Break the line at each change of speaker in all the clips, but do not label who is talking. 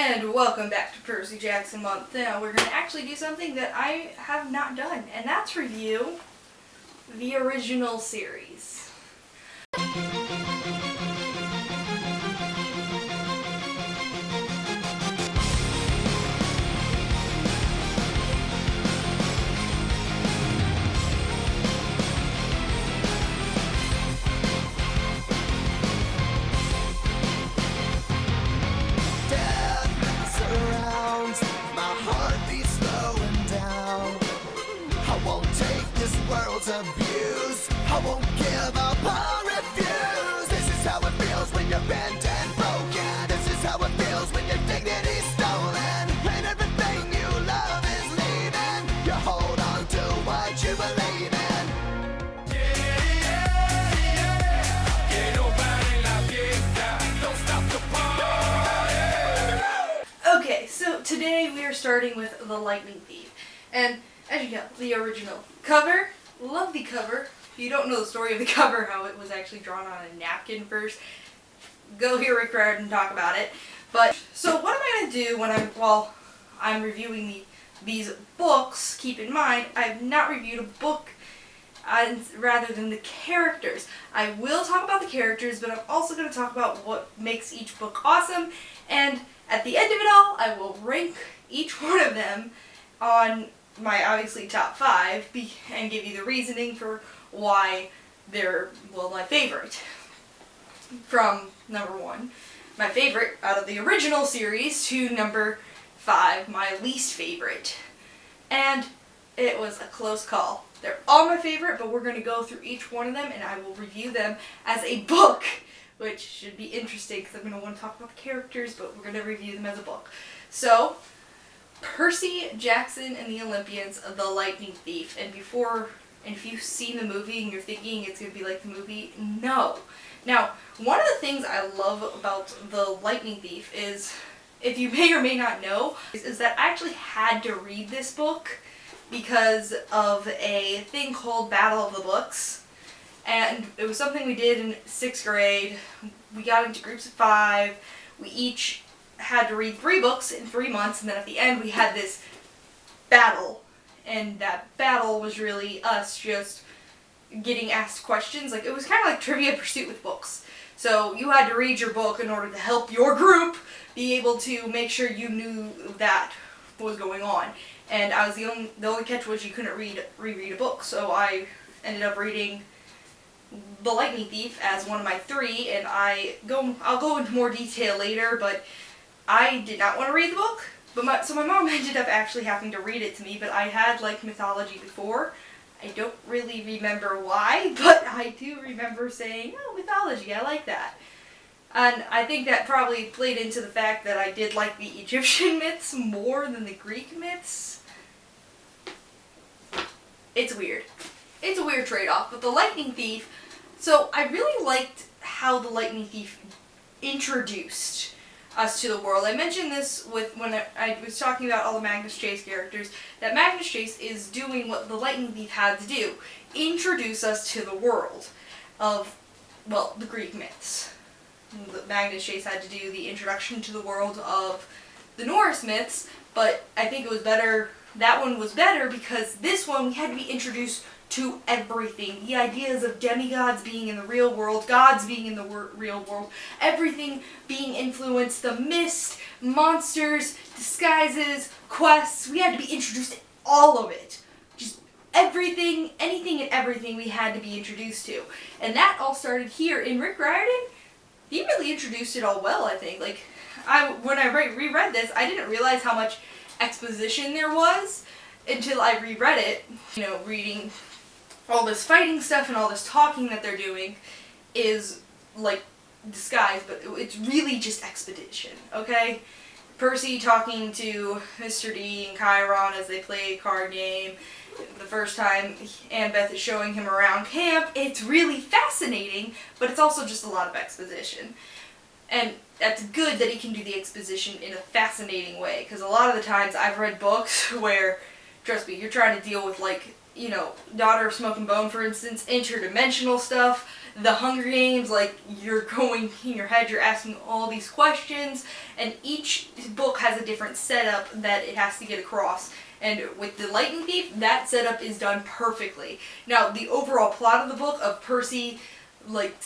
And welcome back to Percy Jackson Month. Now we're going to actually do something that I have not done, and that's review the original series.
Abuse. I won't give up or refuse. This is how it feels when you're bent and broken. This is how it feels when your dignity's stolen and everything you love is leaving. You hold on to what you believe in. Que no pare la fiesta. Don't stop the party.
Okay, so today we are starting with The Lightning Thief. And as you know, the original cover. Love the cover. If you don't know the story of the cover, how it was actually drawn on a napkin first, go hear Rick Riordan talk about it. But so what am I going to do while I'm reviewing these books? Keep in mind, I've not reviewed a book rather than the characters. I will talk about the characters, but I'm also going to talk about what makes each book awesome. And at the end of it all, I will rank each one of them on my obviously top 5 and give you the reasoning for why they're, well, my favorite. From number 1, my favorite out of the original series, to number 5, my least favorite. And it was a close call. They're all my favorite, but we're going to go through each one of them and I will review them as a book, which should be interesting because I'm going to want to talk about the characters, but we're going to review them as a book. So, Percy Jackson and the Olympians, The Lightning Thief. And if you've seen the movie and you're thinking it's going to be like the movie, no. Now, one of the things I love about The Lightning Thief is, if you may or may not know, is that I actually had to read this book because of a thing called Battle of the Books. And it was something we did in 6th grade. We got into groups of 5. We each had to read 3 books in 3 months, and then at the end we had this battle, and that battle was really us just getting asked questions. Like, it was kind of like Trivia Pursuit with books. So you had to read your book in order to help your group be able to make sure you knew that was going on. And I was the only catch was you couldn't reread a book, so I ended up reading The Lightning Thief as one of my 3, and I'll go into more detail later, but I did not want to read the book, so my mom ended up actually having to read it to me, but I had liked mythology before. I don't really remember why, but I do remember saying, oh, mythology, I like that. And I think that probably played into the fact that I did like the Egyptian myths more than the Greek myths. It's weird. It's a weird trade-off, but The Lightning Thief, so I really liked how The Lightning Thief introduced us to the world. I mentioned this when I was talking about all the Magnus Chase characters, that Magnus Chase is doing what the Lightning Thief had to do. Introduce us to the world of, well, the Greek myths. Magnus Chase had to do the introduction to the world of the Norse myths, but I think it was better, that one was better because this one we had to be introduced to everything. The ideas of demigods being in the real world, gods being in the real world, everything being influenced, the mist, monsters, disguises, quests. We had to be introduced to all of it. Just everything, anything and everything we had to be introduced to. And that all started here in Rick Riordan. He really introduced it all well, I think. Like, when I reread this, I didn't realize how much exposition there was until I reread it. You know, reading all this fighting stuff and all this talking that they're doing is like disguised, but it's really just exposition, okay? Percy talking to Mr. D and Chiron as they play a card game. The first time Annabeth is showing him around camp, it's really fascinating, but it's also just a lot of exposition. And that's good that he can do the exposition in a fascinating way, because a lot of the times I've read books where, trust me, you're trying to deal with like you know, Daughter of Smoke and Bone, for instance, interdimensional stuff. The Hunger Games, like, you're going in your head, you're asking all these questions, and each book has a different setup that it has to get across. And with The Lightning Thief, that setup is done perfectly. Now, the overall plot of the book of Percy, like,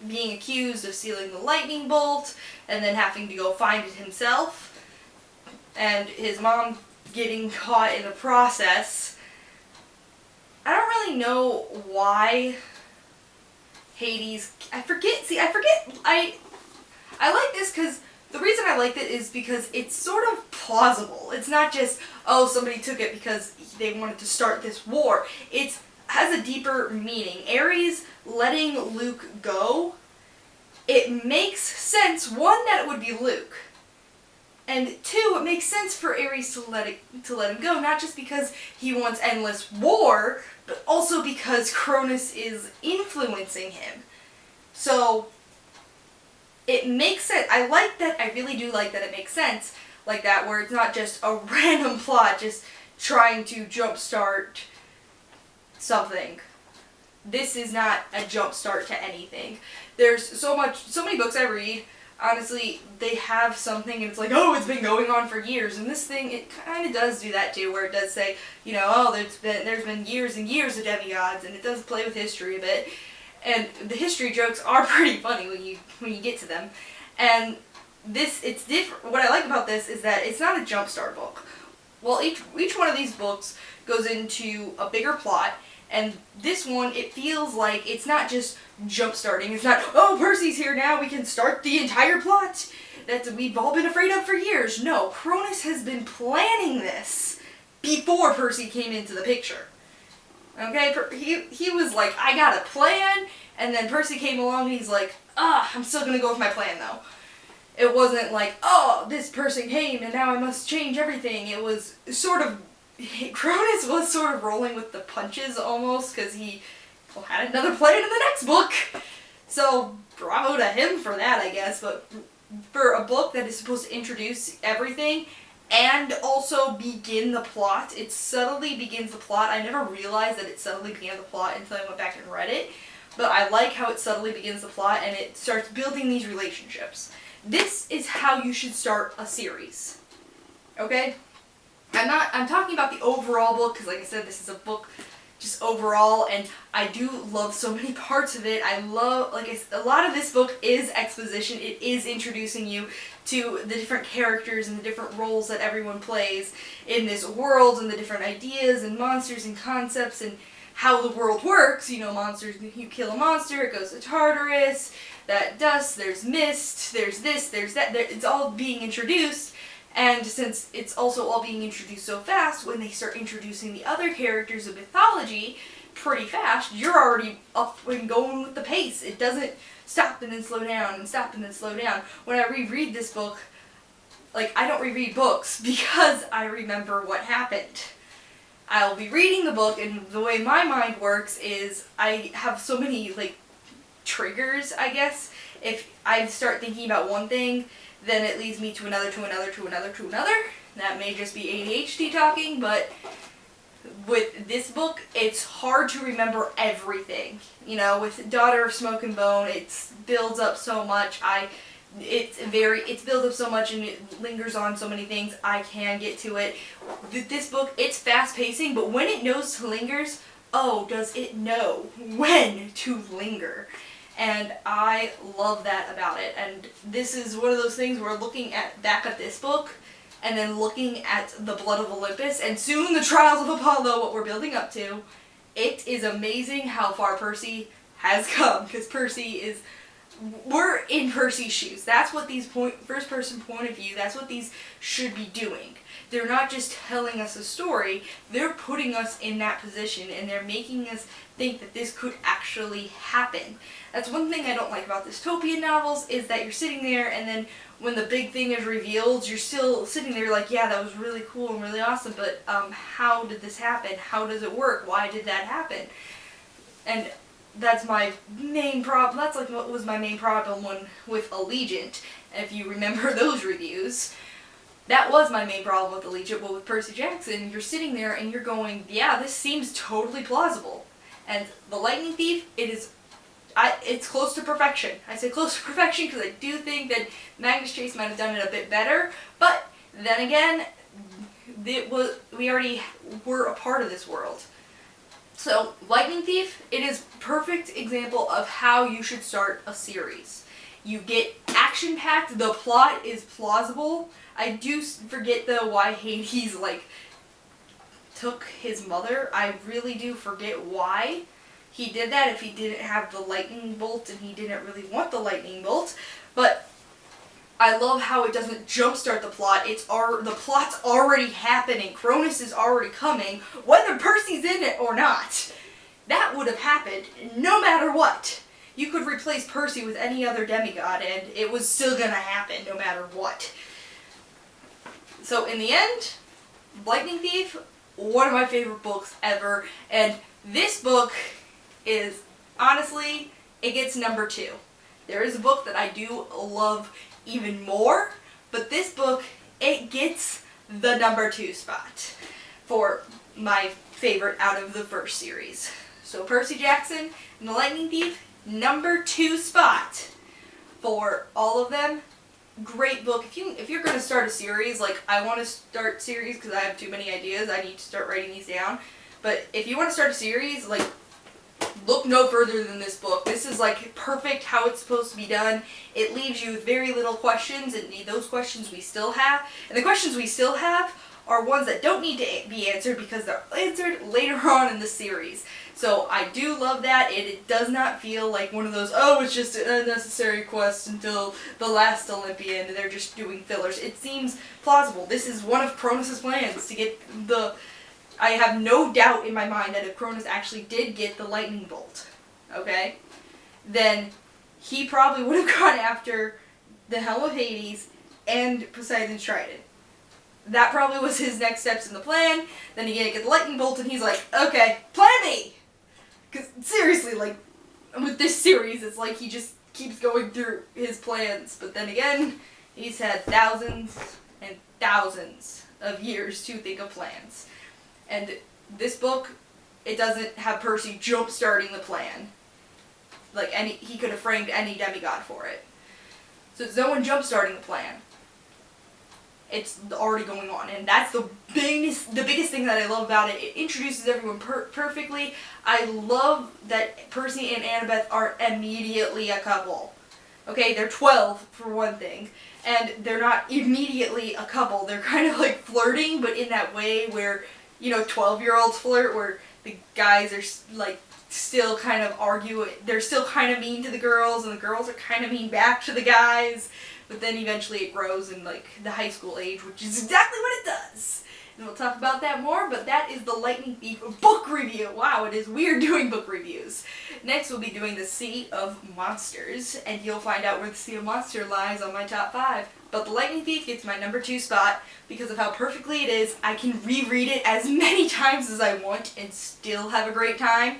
being accused of stealing the lightning bolt, and then having to go find it himself, and his mom getting caught in the process. I don't really know why Hades, I like this because the reason I liked it is because it's sort of plausible. It's not just, oh, somebody took it because they wanted to start this war. It has a deeper meaning. Ares letting Luke go, it makes sense, one, that it would be Luke. And two, it makes sense for Ares to let him go, not just because he wants endless war, but also because Cronus is influencing him. So, it makes sense. I like that, I really do like that it makes sense like that, where it's not just a random plot just trying to jumpstart something. This is not a jumpstart to anything. There's so many books I read, honestly, they have something and it's like, oh, it's been going on for years. And this thing, it kind of does do that too, where it does say, you know, oh, there's been years and years of demigods, and it does play with history a bit. And the history jokes are pretty funny when you get to them. And it's different. What I like about this is that it's not a jumpstart book. Well, each one of these books goes into a bigger plot, and this one, it feels like it's not just jump-starting. It's not, oh, Percy's here now, we can start the entire plot that we've all been afraid of for years. No, Cronus has been planning this before Percy came into the picture. Okay, he was like, I got a plan, and then Percy came along and he's like, I'm still gonna go with my plan though. It wasn't like, oh, this person came and now I must change everything. It was sort of, Cronus was sort of rolling with the punches almost, because he had another plan in the next book. So, bravo to him for that, I guess. But for a book that is supposed to introduce everything and also begin the plot, it subtly begins the plot. I never realized that it subtly began the plot until I went back and read it. But I like how it subtly begins the plot and it starts building these relationships. This is how you should start a series. Okay? I'm talking about the overall book, because like I said, this is a book just overall, and I do love so many parts of it. I love, a lot of this book is exposition. It is introducing you to the different characters and the different roles that everyone plays in this world, and the different ideas and monsters and concepts and how the world works. You know, monsters, you kill a monster, it goes to Tartarus, that dust, there's mist, there's this, there's that, it's all being introduced. And since it's also all being introduced so fast, when they start introducing the other characters of mythology pretty fast, you're already up and going with the pace. It doesn't stop and then slow down and stop and then slow down. When I reread this book, I don't reread books because I remember what happened. I'll be reading the book, and the way my mind works is I have so many, triggers, I guess. If I start thinking about one thing, then it leads me to another, to another, to another, to another. That may just be ADHD talking, but with this book, it's hard to remember everything. You know, with Daughter of Smoke and Bone, it builds up so much. It's built up so much and it lingers on so many things. I can get to it. This book, it's fast pacing, but when it knows to lingers, oh, does it know when to linger. And I love that about it. And this is one of those things where looking back at this book, and then looking at the Blood of Olympus, and soon the Trials of Apollo, what we're building up to, it is amazing how far Percy has come. Because we're in Percy's shoes. That's what these first person point of view, that's what these should be doing. They're not just telling us a story, they're putting us in that position, and they're making us think that this could actually happen. That's one thing I don't like about dystopian novels, is that you're sitting there, and then when the big thing is revealed, you're still sitting there like, yeah, that was really cool and really awesome, but how did this happen? How does it work? Why did that happen? And that's my main problem. That's what was my main problem with Allegiant, if you remember those reviews. That was my main problem with Allegiant, but with Percy Jackson, you're sitting there and you're going, yeah, this seems totally plausible. And the Lightning Thief, it's close to perfection. I say close to perfection because I do think that Magnus Chase might have done it a bit better, but then again, we already were a part of this world. So, Lightning Thief, it is a perfect example of how you should start a series. You get action-packed, the plot is plausible. I do forget though why Hades took his mother. I really do forget why he did that, if he didn't have the lightning bolt and he didn't really want the lightning bolt. But I love how it doesn't jumpstart the plot. The plot's already happening. Cronus is already coming, whether Percy's in it or not. That would have happened no matter what. You could replace Percy with any other demigod and it was still gonna happen no matter what. So in the end, Lightning Thief, one of my favorite books ever, and this book is, honestly, it gets number 2. There is a book that I do love even more, but this book, it gets the number 2 spot for my favorite out of the first series. So Percy Jackson and the Lightning Thief, number 2 spot for all of them. Great book. If you're going to start a series, I want to start series because I have too many ideas, I need to start writing these down, but if you want to start a series, look no further than this book. This is perfect how it's supposed to be done. It leaves you with very little questions, and those questions we still have. And the questions we still have are ones that don't need to be answered because they're answered later on in the series. So I do love that. It does not feel like one of those, oh, it's just an unnecessary quest until the last Olympian and they're just doing fillers. It seems plausible. This is one of Cronus' plans to get I have no doubt in my mind that if Cronus actually did get the lightning bolt, okay, then he probably would have gone after the Helm of Hades and Poseidon's Trident. That probably was his next steps in the plan. Then he get the lightning bolt and he's like, okay, plan B! Because seriously, with this series, it's he just keeps going through his plans. But then again, he's had thousands and thousands of years to think of plans. And this book, it doesn't have Percy jump-starting the plan. He could have framed any demigod for it. So it's no one jump-starting the plan. It's already going on, and that's the biggest thing that I love about it. It introduces everyone perfectly. I love that Percy and Annabeth are immediately a couple. Okay, they're 12 for one thing, and they're not immediately a couple. They're kind of flirting, but in that way where 12-year-olds flirt, where the guys are still kind of arguing. They're still kind of mean to the girls, and the girls are kind of mean back to the guys. But then eventually it grows in the high school age, which is exactly what it does. And we'll talk about that more, but that is the Lightning Thief book review. Wow, it is weird doing book reviews. Next we'll be doing the Sea of Monsters, and you'll find out where the Sea of Monsters lies on my top 5. But the Lightning Thief gets my number 2 spot because of how perfectly it is. I can reread it as many times as I want and still have a great time.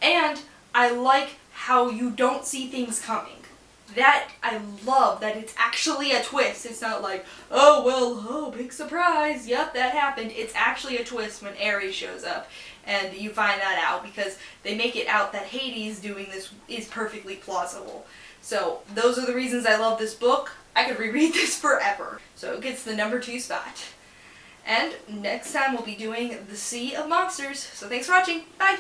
And I like how you don't see things coming. That, I love that it's actually a twist. It's not oh, big surprise, yep, that happened. It's actually a twist when Ares shows up, and you find that out because they make it out that Hades doing this is perfectly plausible. So, those are the reasons I love this book. I could reread this forever. So it gets the number 2 spot. And next time we'll be doing the Sea of Monsters. So thanks for watching. Bye!